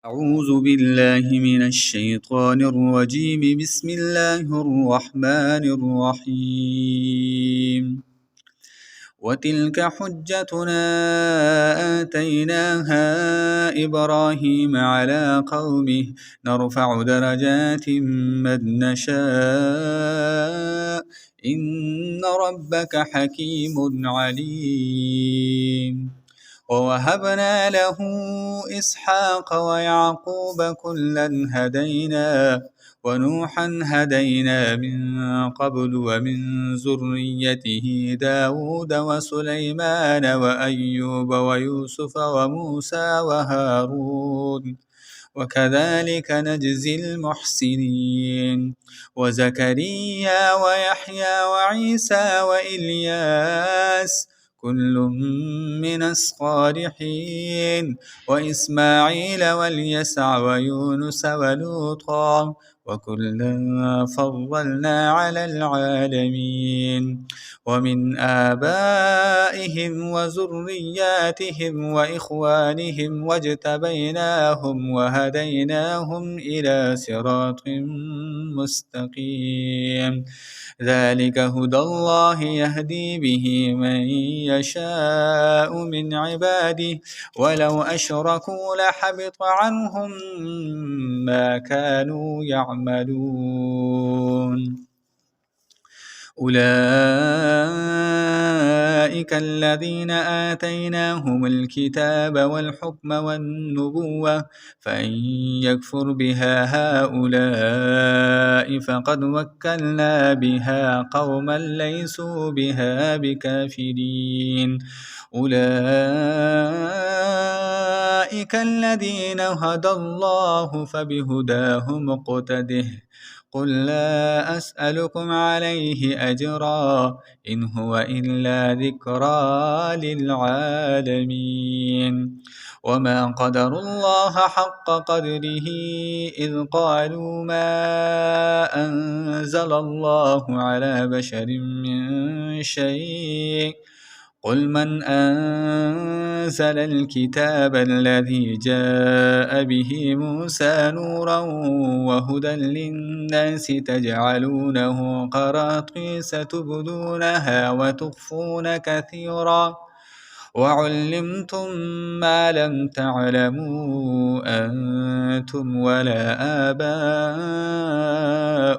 أعوذ بالله من الشيطان الرجيم. بسم الله الرحمن الرحيم. وتلك حجتنا آتيناها إبراهيم على قومه نرفع درجات من نشاء إن ربك حكيم عليم. ووهبنا له إسحاق ويعقوب كلا هدينا ونوحا هدينا من قبل ومن ذريته داود وسليمان وأيوب ويوسف وموسى وهارون وكذلك نجزي المحسنين. وزكريا ويحيى وعيسى وإلياس كل من الصالحين وإسماعيل واليسع ويونس ولوطا وكلا فضلنا على العالمين. ومن آبائهم وذرياتهم وإخوانهم واجتبيناهم وهديناهم إلى صراط مستقيم. ذلك هدى الله يهدي به من يشاء من عباده ولو أشركوا لحبط عنهم ما كانوا يعملون. أولئك الذين آتيناهم الكتاب والحكم والنبوة فإن يكفر بها هؤلاء فقد وكلنا بها قوما ليسوا بها بكافرين. أولئك الذين هدى الله فبهداه مقتده. قل لا أسألكم عليه أجرا إن هو إلا ذكرى للعالمين. وما قدروا الله حق قدره إذ قالوا ما أنزل الله على بشر من شيء. قل من أنزل الكتاب الذي جاء به موسى نورا وهدى للناس تجعلونه قراطيس تبدونها وتخفون كثيرا وعلمتم ما لم تعلموا أنتم ولا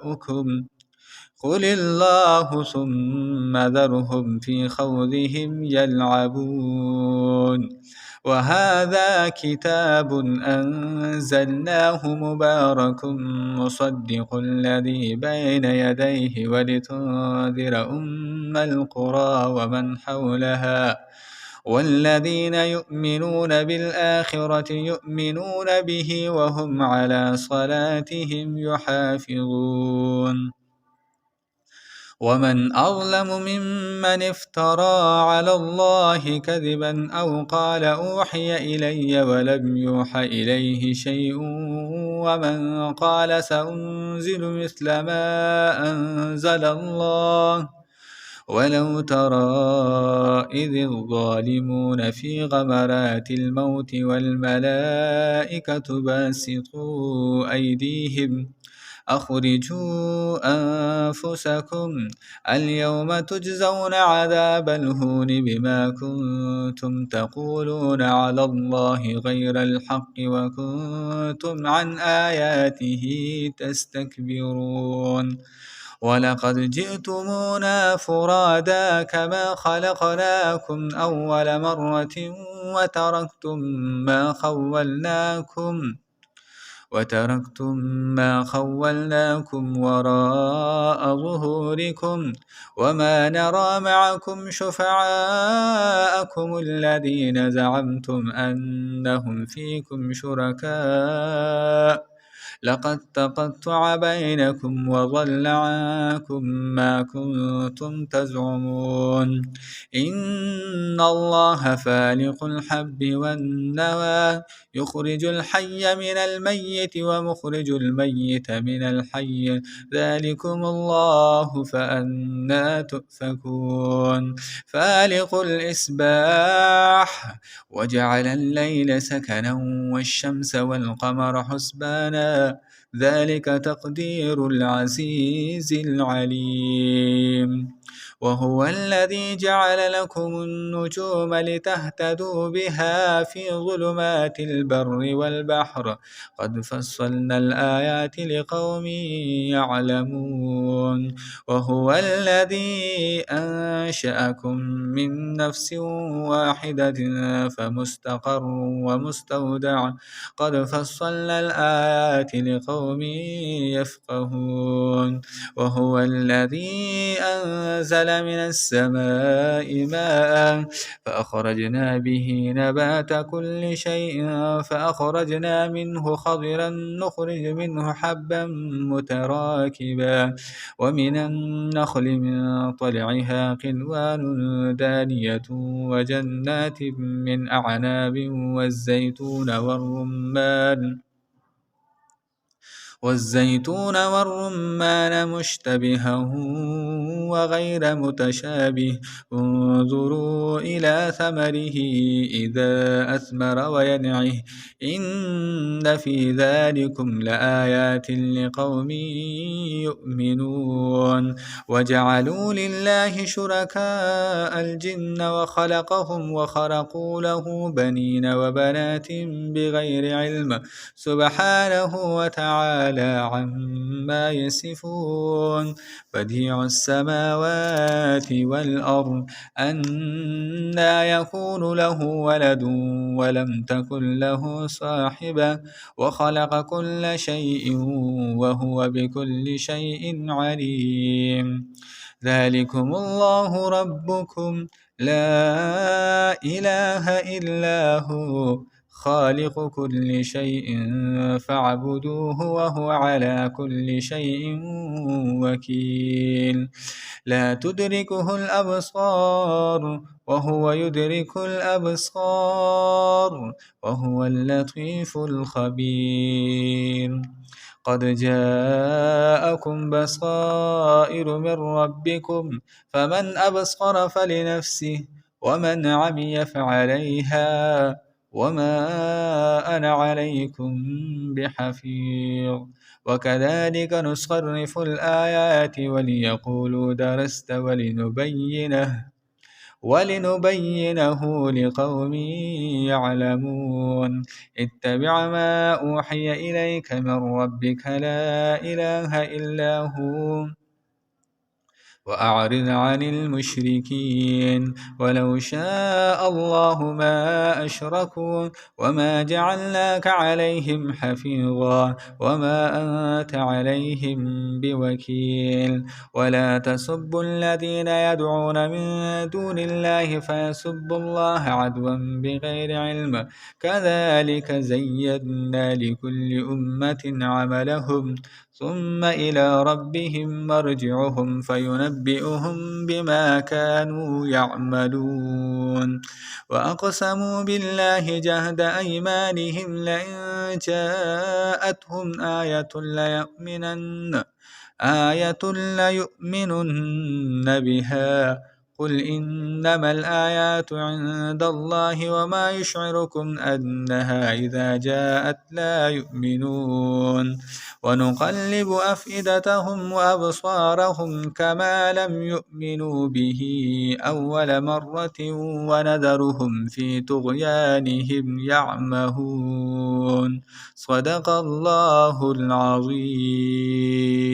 آباؤكم قل الله ثم ذرهم في خوضهم يلعبون. وهذا كتاب أنزلناه مبارك مصدق الذي بين يديه ولتنذر أم القرى ومن حولها والذين يؤمنون بالآخرة يؤمنون به وهم على صلاتهم يحافظون. ومن أظلم ممن افترى على الله كذبا أو قال أوحي إلي ولم يوح إليه شيء ومن قال سأنزل مثل ما أنزل الله. ولو ترى إذ الظالمون في غمرات الموت والملائكة باسطوا أيديهم أخرجوا أنفسكم اليوم تجزون عذاب الهون بما كنتم تقولون على الله غير الحق وكنتم عن آياته تستكبرون. ولقد جئتمونا فرادا كما خلقناكم أول مرة وتركتم ما خولناكم وراء ظهوركم وما نرى معكم شفعاءكم الذين زعمتم أنهم فيكم شركاء لقد تقطع بينكم وضل عنكم ما كنتم تزعمون إن الله فالق الحب والنوى يخرج الحي من الميت ومخرج الميت من الحي ذلكم الله فأنى تؤفكون فالق الإصباح وجعل الليل سكنا والشمس والقمر حسبانا ذلك تقدير العزيز العليم وهو الذي جعل لكم النجوم لتهتدوا بها في ظلمات البر والبحر قد فصلنا الآيات لقوم يعلمون وهو الذي أنشأكم من نفس واحدة فمستقر ومستودع قد فصلنا الآيات لقوم يفقهون وهو الذي أنزل من السماء ماء فأخرجنا به نبات كل شيء فأخرجنا منه خضرا نخرج منه حبا متراكبا ومن النخل من طلعها قنوان دانية وجنات من أعناب والزيتون والرمان مشتبها وغير متشابه انظروا إلى ثمره إذا أثمر وينعه إن في ذلكم لآيات لقوم يؤمنون وجعلوا لله شركاء الجن وخلقهم وخرقوا له بنين وبنات بغير علم سبحانه وتعالى عما يصفون بديع السماوات والأرض أنى يكون له ولد ولم تكن له صاحبة وخلق كل شيء وهو بكل شيء عليم ذلكم الله ربكم لا إله إلا هو خالق كل شيء فاعبدوه وهو على كل شيء وكيل لا تدركه الأبصار وهو يدرك الأبصار وهو اللطيف الخبير قد جاءكم بصائر من ربكم فمن أبصر فلنفسه ومن عمي فعليها وما أنا عليكم بحفيظ وكذلك نصرف الآيات وليقولوا درست ولنبينه لقوم يعلمون اتبع ما أوحي إليك من ربك لا إله إلا هو وأعرض عن المشركين ولو شاء الله ما أشركوا وما جعلناك عليهم حفيظا وما أنت عليهم بوكيل ولا تسبوا الذين يدعون من دون الله فيسبوا الله عدوا بغير علم كذلك زينا لكل أمة عملهم ثم إلى ربهم مرجعهم فينبئهم بما كانوا يعملون وأقسموا بالله جهد أيمانهم لئن جاءتهم آية ليؤمنن بها قل إنما الآيات عند الله وما يشعركم أنها إذا جاءت لا يؤمنون ونقلب أفئدتهم وأبصارهم كما لم يؤمنوا به أول مرة ونذرهم في طغيانهم يعمهون صدق الله العظيم.